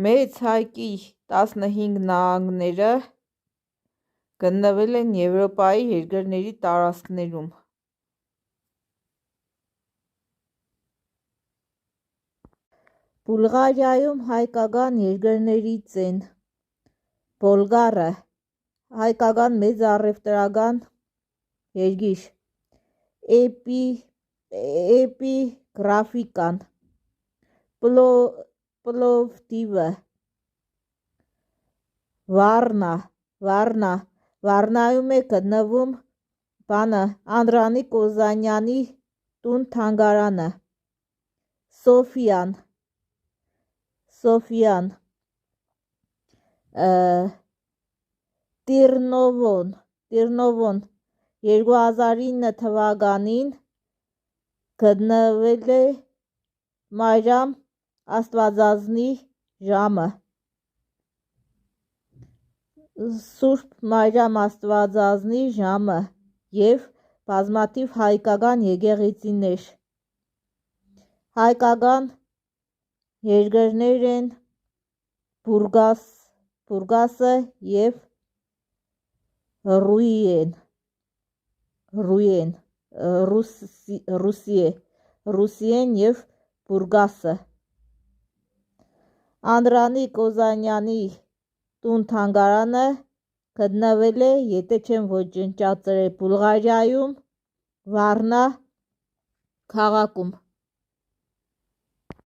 Մեծ հայկի 15 նահանգները գտնվել են Եվրոպայի երկրների տարածքներում։ Բուլղարիայում հայկական երկրներից են Բոլգարը, հայկական մեծ առևտրական երկիր, Էպիգրաֆիկան, Պլովդիվը, Վարնայում է գտնվում Անդրանիկ Օզանյանի տուն-թանգարանը, Սոֆիան, Տիրնովոն 2009 թվականին գտնվել է Մարիամ Աստվածածնի ժամը, Սուրբ Մարիամ Աստվածածնի ժամը և բազմաթիվ հայկական եկեղեցիներ։ Հայկական երկրներ են Բուրգասը և Ռուսիեն և Բուրգասը։ Անդրանիկ Օզանյանի տուն-թանգարանը գտնվել է, եթե չեմ ոչնչացրել, Բուլղարիայում Վարնա քաղաքում։